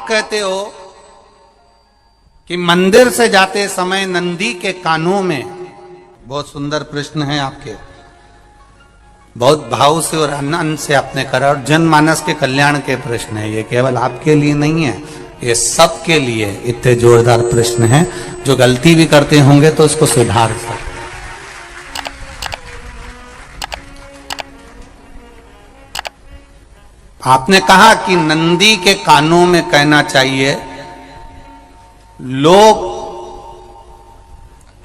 कहते हो कि मंदिर से जाते समय नंदी के कानों में, बहुत सुंदर प्रश्न है आपके, बहुत भाव से और आनंद से आपने करा, और जनमानस के कल्याण के प्रश्न है ये, केवल आपके लिए नहीं है, ये सबके लिए इतने जोरदार प्रश्न हैं। जो गलती भी करते होंगे तो उसको सुधार सकते। आपने कहा कि नंदी के कानों में कहना चाहिए, लोग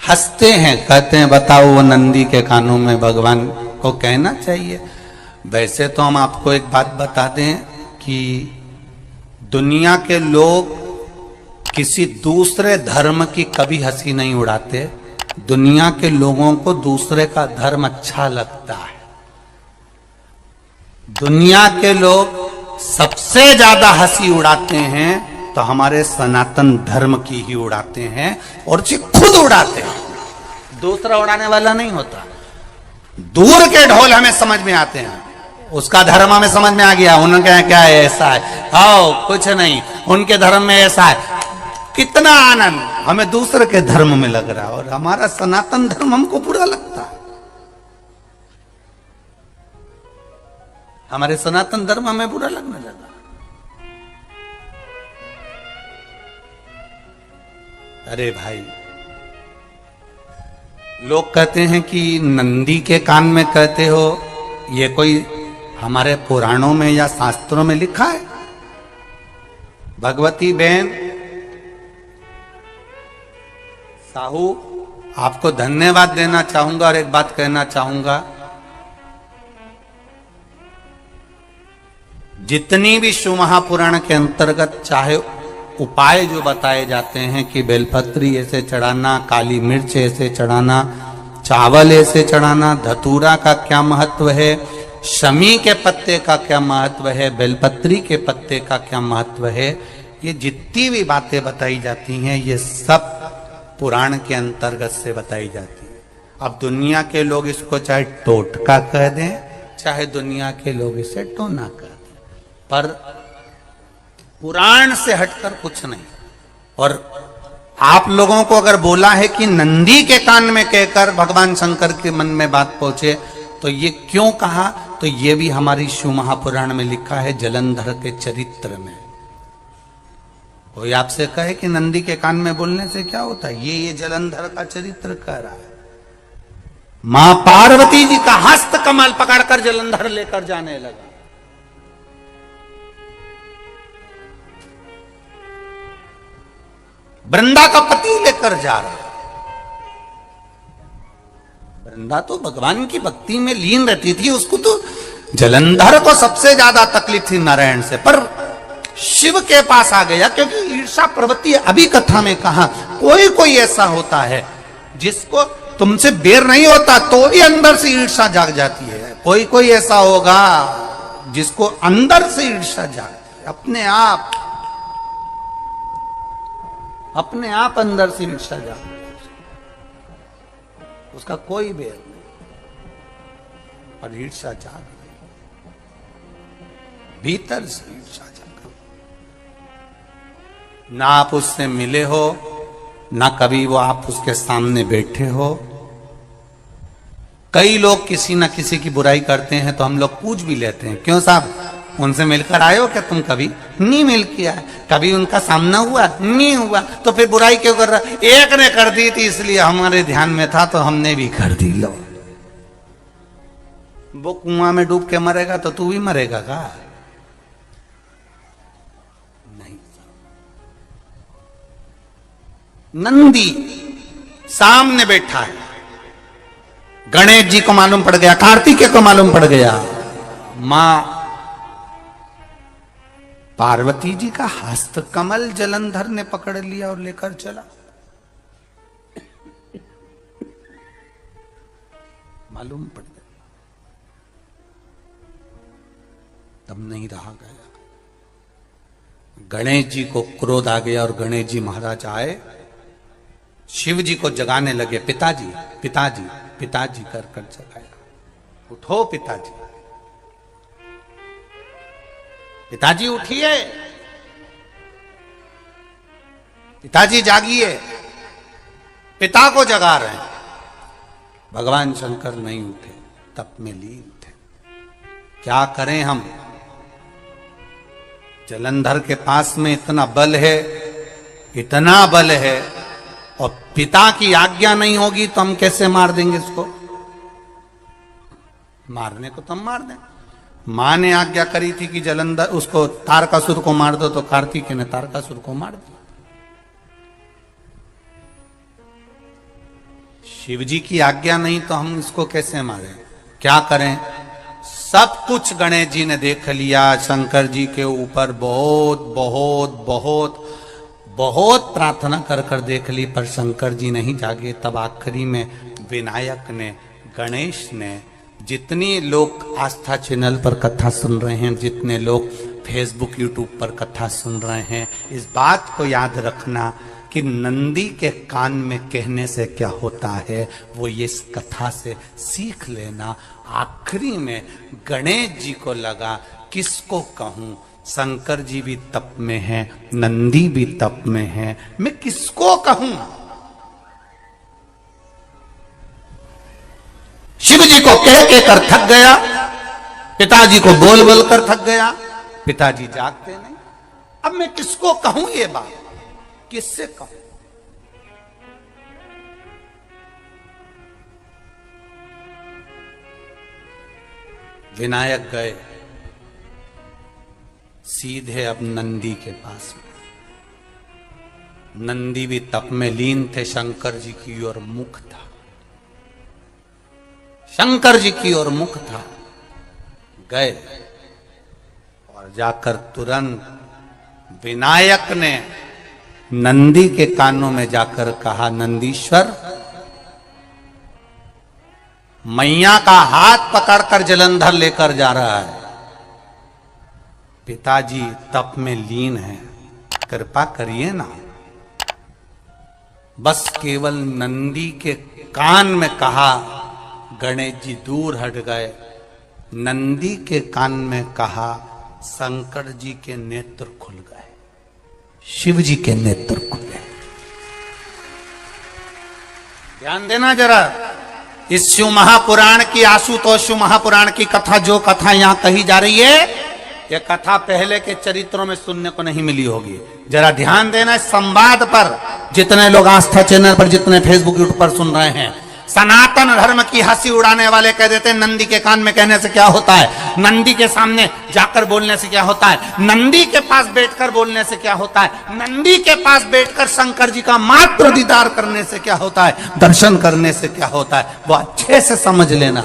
हंसते हैं, कहते हैं बताओ वो नंदी के कानों में भगवान को कहना चाहिए। वैसे तो हम आपको एक बात बता दें कि दुनिया के लोग किसी दूसरे धर्म की कभी हंसी नहीं उड़ाते। दुनिया के लोगों को दूसरे का धर्म अच्छा लगता है। दुनिया के लोग सबसे ज्यादा हंसी उड़ाते हैं तो हमारे सनातन धर्म की ही उड़ाते हैं, और जी खुद उड़ाते हैं, दूसरा उड़ाने वाला नहीं होता। दूर के ढोल हमें समझ में आते हैं, उसका धर्म हमें समझ में आ गया, उनके क्या है ऐसा है, आओ कुछ नहीं, उनके धर्म में ऐसा है, कितना आनंद हमें दूसरे के धर्म में लग रहा है, और हमारा सनातन धर्म हमको बुरा लगता है। हमारे सनातन धर्म हमें बुरा लगने लगा। अरे भाई, लोग कहते हैं कि नंदी के कान में कहते हो, ये कोई हमारे पुराणों में या शास्त्रों में लिखा है? भगवती बहन साहू, आपको धन्यवाद देना चाहूंगा और एक बात कहना चाहूंगा, जितनी भी शिव महापुराण के अंतर्गत चाहे उपाय जो बताए जाते हैं कि बेलपत्री ऐसे चढ़ाना, काली मिर्च ऐसे चढ़ाना, चावल ऐसे चढ़ाना, धतूरा का क्या महत्व है, शमी के पत्ते का क्या महत्व है, बेलपत्री के पत्ते का क्या महत्व है, ये जितनी भी बातें बताई जाती हैं ये सब पुराण के अंतर्गत से बताई जाती है। अब दुनिया के लोग इसको चाहे टोटका कह दें, चाहे दुनिया के लोग इसे टोना कह दें, पर पुराण से हटकर कुछ नहीं। और आप लोगों को अगर बोला है कि नंदी के कान में कहकर भगवान शंकर के मन में बात पहुंचे, तो ये क्यों कहा, तो ये भी हमारी शिव महापुराण में लिखा है, जलंधर के चरित्र में। कोई आपसे कहे कि नंदी के कान में बोलने से क्या होता है, ये जलंधर का चरित्र कह रहा है। मां पार्वती जी का हस्त कमल पकड़कर जलंधर लेकर जाने लगा। वृंदा का पति लेकर जा रहा है। वृंदा तो भगवान की भक्ति में लीन रहती थी, उसको तो जलंधर को सबसे ज्यादा तकलीफ थी नारायण से, पर शिव के पास आ गया, क्योंकि ईर्षा प्रवृत्ति, अभी कथा में कहा, कोई कोई ऐसा होता है जिसको तुमसे बेर नहीं होता तो भी अंदर से ईर्षा जाग जाती है। कोई कोई ऐसा होगा जिसको अंदर से ईर्षा जागती है, अपने आप अंदर से ईर्षा जागती है, उसका कोई बेर नहीं, और ईर्षा जाग गई, भीतर से ईर्षा जाग। ना आप उससे मिले हो, ना कभी वो आप उसके सामने बैठे हो। कई लोग किसी ना किसी की बुराई करते हैं तो हम लोग पूछ भी लेते हैं, क्यों साहब उनसे मिलकर आए हो क्या तुम? कभी नहीं मिल किया है, कभी उनका सामना हुआ नहीं हुआ, तो फिर बुराई क्यों कर रहा? एक ने कर दी थी इसलिए हमारे ध्यान में था तो हमने भी कर दी। लो, वो कुआं में डूब के मरेगा तो तू भी मरेगा का? नहीं। नंदी सामने बैठा है, गणेश जी को मालूम पड़ गया, कार्तिकेय को मालूम पड़ गया, मां पार्वती जी का हस्त कमल जलंधर ने पकड़ लिया और लेकर चला। मालूम पड़ गया, तब नहीं रहा गया। गणेश जी को क्रोध आ गया और गणेश जी महाराज आए, शिव जी को जगाने लगे, पिताजी पिताजी पिताजी कर कर जगाया, उठो पिताजी, पिताजी उठिए। पिताजी जागिए, पिता को जगा रहे हैं। भगवान शंकर नहीं उठे, तप में लीन थे। क्या करें हम? जलंधर के पास में इतना बल है, इतना बल है, और पिता की आज्ञा नहीं होगी तो हम कैसे मार देंगे इसको? मारने को तो हम मार दें। मां ने आज्ञा करी थी कि जलंधर उसको तारकासुर को मार दो, तो कार्तिकेय ने तारकासुर को मार दिया। शिव जी की आज्ञा नहीं तो हम इसको कैसे मारें? क्या करें? सब कुछ गणेश जी ने देख लिया, शंकर जी के ऊपर बहुत बहुत बहुत बहुत प्रार्थना कर कर देख ली, पर शंकर जी नहीं जागे। तब आखिरी में विनायक ने, गणेश ने, जितनी लोग आस्था चैनल पर कथा सुन रहे हैं, जितने लोग फेसबुक यूट्यूब पर कथा सुन रहे हैं, इस बात को याद रखना कि नंदी के कान में कहने से क्या होता है वो ये इस कथा से सीख लेना। आखिरी में गणेश जी को लगा किसको कहूं, शंकर जी भी तप में हैं, नंदी भी तप में हैं, मैं किसको कहूं? शिव जी को कह के कर थक गया, पिताजी को बोल बोल कर थक गया, पिताजी जागते नहीं। अब मैं किसको कहूं ये बात, किससे कहूं? विनायक गए सीधे अब नंदी के पास में। नंदी भी तप में लीन थे, शंकर जी की ओर मुख था, शंकर जी की ओर मुख था। गए और जाकर तुरंत विनायक ने नंदी के कानों में जाकर कहा, नंदीश्वर, मैया का हाथ पकड़कर जलंधर लेकर जा रहा है, पिताजी तप में लीन है, कृपा करिए ना। बस केवल नंदी के कान में कहा, गणेश जी दूर हट गए। नंदी के कान में कहा, शंकर जी के नेत्र खुल गए, शिव जी के नेत्र खुले। ध्यान देना जरा, इस शिव महापुराण की, आशुतोष शिव महापुराण की कथा, जो कथा यहां कही जा रही है, यह कथा पहले के चरित्रों में सुनने को नहीं मिली होगी। जरा ध्यान देना इस संवाद पर, जितने लोग आस्था चैनल पर, जितने फेसबुक यूट्यूब पर सुन रहे हैं। सनातन धर्म की हंसी उड़ाने वाले कह देते हैं नंदी के कान में कहने से क्या होता है, नंदी के सामने जाकर बोलने से क्या होता है, नंदी के पास बैठकर बोलने से क्या होता है, नंदी के पास बैठकर शंकर जी का मात्र दीदार करने से क्या होता है, दर्शन करने से क्या होता है। वो अच्छे से समझ लेना,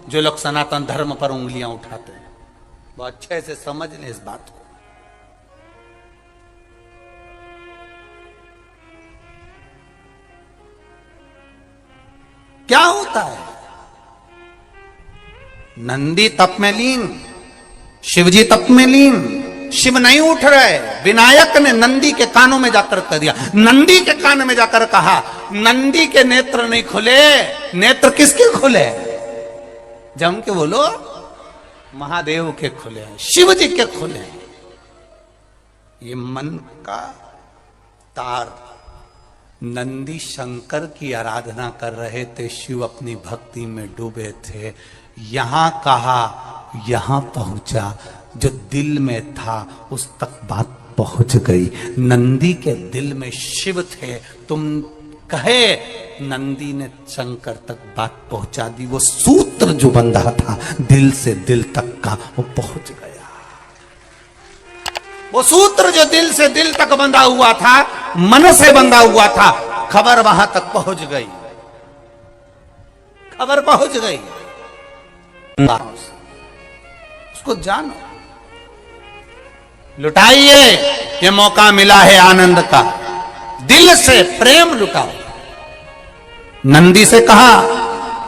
जो लोग सनातन धर्म पर उंगलियां उठाते हैं, वो अच्छे से समझ ले इस बात को। क्या होता है? नंदी तप में लीन, शिवजी तप में लीन, शिव नहीं उठ रहे। विनायक ने नंदी के कानों में जाकर कह दिया, नंदी के कान में जाकर कहा, नंदी के नेत्र नहीं खुले। नेत्र किसके खुले? जम के बोलो, महादेव के खुले हैं, शिव जी के खुले हैं। ये मन का तार। नंदी शंकर की आराधना कर रहे थे, शिव अपनी भक्ति में डूबे थे। यहां कहा, यहां पहुंचा, जो दिल में था उस तक बात पहुंच गई। नंदी के दिल में शिव थे, तुम कहे, नंदी ने शंकर तक बात पहुंचा दी। वो सूत्र जो बंधा था दिल से दिल तक का, वो पहुंच गया। वो सूत्र जो दिल से दिल तक बंधा हुआ था, मन से बंधा हुआ था, खबर वहां तक पहुंच गई, खबर पहुंच गई। उसको जानो, लुटाइए, ये मौका मिला है आनंद का, दिल से प्रेम लुटाओ। नंदी से कहा,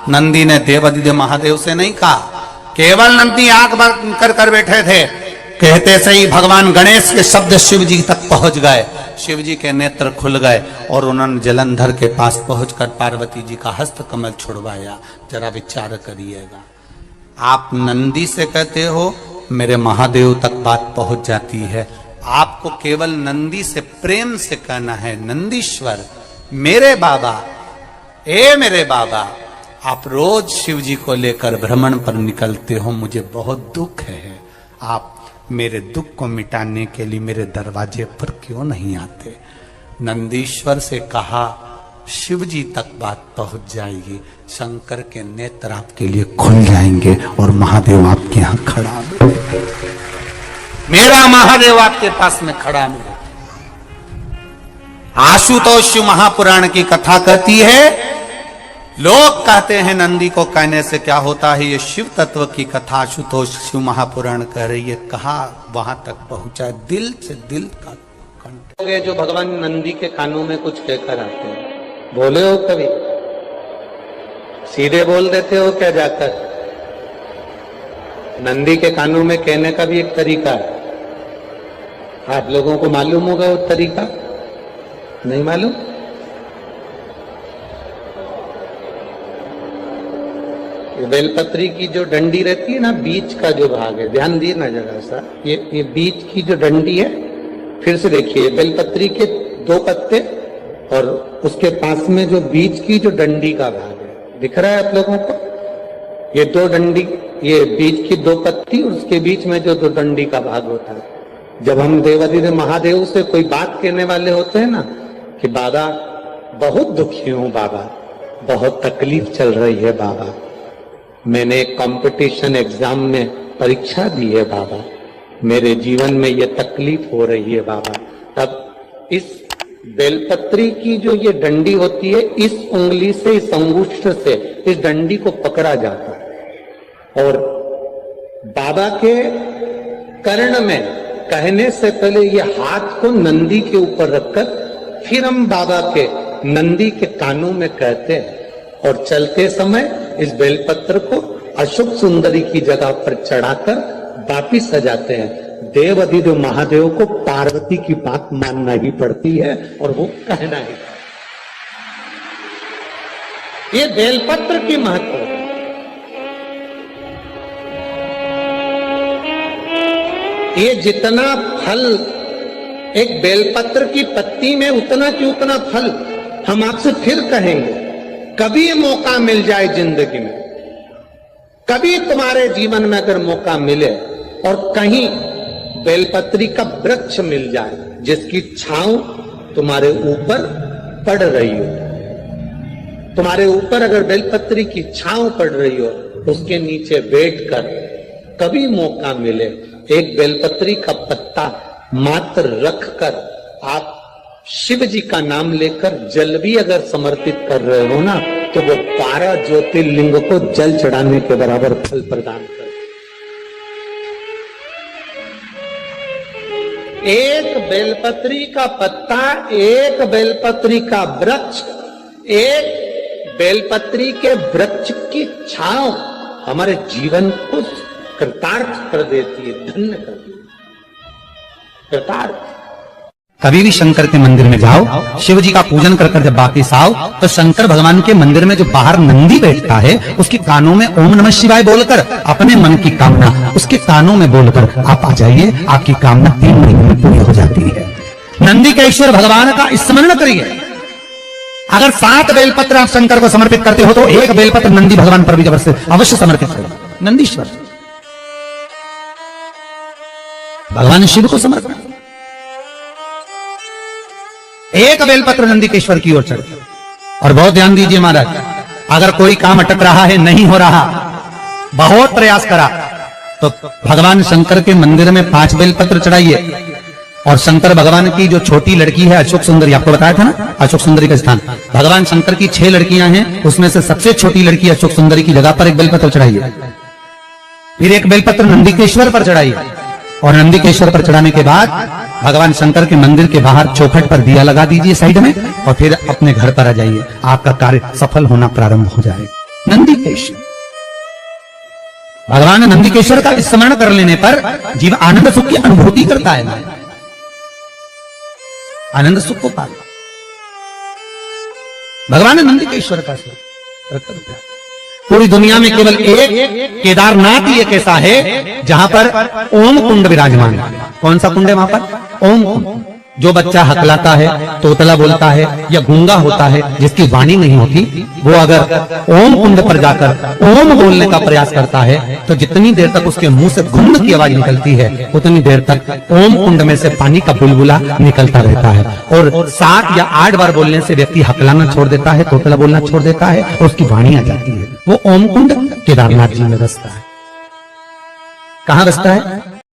नंदी ने देवादिदेव महादेव से नहीं कहा। केवल नंदी आंख बंद कर बैठे थे, कहते से ही भगवान गणेश के शब्द शिव जी तक पहुंच गए। शिव जी के नेत्र खुल गए और उन्होंने जलंधर के पास पहुंचकर पार्वती जी का हस्त कमल छुड़वाया। जरा विचार करिएगा, आप नंदी से कहते हो मेरे महादेव तक बात पहुंच जाती है, आपको केवल नंदी से प्रेम से कहना है, नंदीश्वर मेरे बाबा, ए मेरे बाबा, आप रोज शिव जी को लेकर भ्रमण पर निकलते हो, मुझे बहुत दुख है, आप मेरे दुख को मिटाने के लिए मेरे दरवाजे पर क्यों नहीं आते। नंदीश्वर से कहा, शिव जी तक बात पहुंच जाएगी, शंकर के नेत्र आपके लिए खुल जाएंगे और महादेव आपके यहां खड़ा मिलेगा, मेरा महादेव आपके पास में खड़ा मिलेगा। आशुतोष महापुराण की कथा कहती है, लोग कहते हैं नंदी को कहने से क्या होता है, ये शिव तत्व की कथा आशुतोष शिव महापुराण कह रही है। कहा वहां तक पहुंचा, दिल से दिल का कंठ। जो भगवान नंदी के कानों में कुछ कहकर आते हैं, बोले हो कभी? सीधे बोल देते हो क्या जाकर? नंदी के कानों में कहने का भी एक तरीका है, आप लोगों को मालूम होगा वो तरीका, नहीं मालूम? बेलपत्री की जो डंडी रहती है ना, बीच का जो भाग है, ध्यान दिए ना जरा सा, ये बीच की जो डंडी है, फिर से देखिए, बेलपत्री के 2 पत्ते और उसके पास में जो बीच की जो डंडी का भाग है, दिख रहा है आप लोगों को? ये 2 डंडी, ये बीच की 2 पत्ती और उसके बीच में जो 2 डंडी का भाग होता है। जब हम देवाधिदेव महादेव से कोई बात कहने वाले होते हैं ना कि बाबा बहुत दुखी हूं, बाबा बहुत तकलीफ चल रही है, बाबा मैंने एक कंपटीशन एग्जाम में परीक्षा दी है, बाबा मेरे जीवन में ये तकलीफ हो रही है, बाबा, तब इस बेलपत्री की जो ये डंडी होती है, इस उंगली से, इस अंगुष्ठ से इस डंडी को पकड़ा जाता है और बाबा के कर्ण में कहने से पहले ये हाथ को नंदी के ऊपर रखकर फिर हम बाबा के नंदी के कानों में कहते हैं और चलते समय इस बेलपत्र को अशोक सुंदरी की जगह पर चढ़ाकर वापिस सजाते हैं। देव अधिदेव महादेव को पार्वती की बात मानना ही पड़ती है और वो कहना ही। ये बेलपत्र की महत्व है। ये जितना फल एक बेलपत्र की पत्ती में, उतना की उतना फल हम आपसे फिर कहेंगे। कभी मौका मिल जाए जिंदगी में, कभी तुम्हारे जीवन में अगर मौका मिले और कहीं बेलपत्री का वृक्ष मिल जाए जिसकी छांव तुम्हारे ऊपर पड़ रही हो, तुम्हारे ऊपर अगर बेलपत्री की छांव पड़ रही हो, उसके नीचे बैठकर कभी मौका मिले, एक बेलपत्री का पत्ता मात्र रखकर आप शिव जी का नाम लेकर जल भी अगर समर्पित कर रहे हो ना, तो वो 12 ज्योतिर्लिंग को जल चढ़ाने के बराबर फल प्रदान कर। एक बेलपत्री का पत्ता, एक बेलपत्री का वृक्ष, एक बेलपत्री के वृक्ष की छांव हमारे जीवन को कृतार्थ कर देती है, धन्य कर देती है, कृतार्थ। कभी भी शंकर के मंदिर में जाओ, शिव जी का पूजन कर जब वापिस आओ, तो शंकर भगवान के मंदिर में जो बाहर नंदी बैठता है, उसके कानों में ओम नमः शिवाय बोलकर अपने मन की कामना उसके कानों में बोलकर आप आ जाइए, आपकी कामना 3 महीने में पूरी हो जाती है। नंदी के ईश्वर भगवान का स्मरण करिए। अगर 7 बेलपत्र आप शंकर को समर्पित करते हो, तो 1 बेलपत्र नंदी भगवान पर भी जबरदस्त अवश्य समर्पित करो। नंदीश्वर भगवान शिव को समर्पित, 1 बेलपत्र नंदीकेश्वर की ओर चढ़े। और बहुत ध्यान दीजिए महाराज, अगर कोई काम अटक रहा है, नहीं हो रहा, बहुत प्रयास करा, तो भगवान शंकर के मंदिर में 5 बेलपत्र चढ़ाइए। और शंकर भगवान की जो छोटी लड़की है अशोक सुंदरी, आपको बताया था ना अशोक सुंदरी का स्थान, भगवान शंकर की 6 लड़कियां हैं, उसमें से सबसे छोटी लड़की अशोक सुंदरी की जगह पर 1 बेलपत्र चढ़ाइए। फिर 1 बेलपत्र नंदीकेश्वर पर चढ़ाइए। और नंदीकेश्वर पर चढ़ाने के बाद भगवान शंकर के मंदिर के बाहर चौखट पर दिया लगा दीजिए साइड में, और फिर अपने घर पर आ जाइए, आपका कार्य सफल होना प्रारंभ हो जाएगा। नंदीकेश्वर भगवान नंदीकेश्वर का स्मरण कर लेने पर जीव आनंद सुख की अनुभूति करता है, आनंद सुख को पाता। भगवान नंदीकेश्वर का पूरी दुनिया में केवल एक केदारनाथ ही एक ऐसा है जहां पर ओम कुंड विराजमान है। कौन सा कुंड है वहां पर? ओम कुंड। जो बच्चा हकलाता है, तोतला बोलता है या गूंगा होता है, जिसकी वाणी नहीं होती, वो अगर ओम कुंड पर जाकर ओम बोलने का प्रयास करता है तो जितनी देर तक उसके मुंह से गुंड की आवाज निकलती है उतनी देर तक ओम कुंड में से पानी का बुलबुला निकलता रहता है। और 7 या 8 बार बोलने से व्यक्ति हकलाना छोड़ देता है, तोतला बोलना छोड़ देता है और उसकी वाणी आ जाती है। वो ओम कुंड केदारनाथ जी में बसता है। कहां बसता है?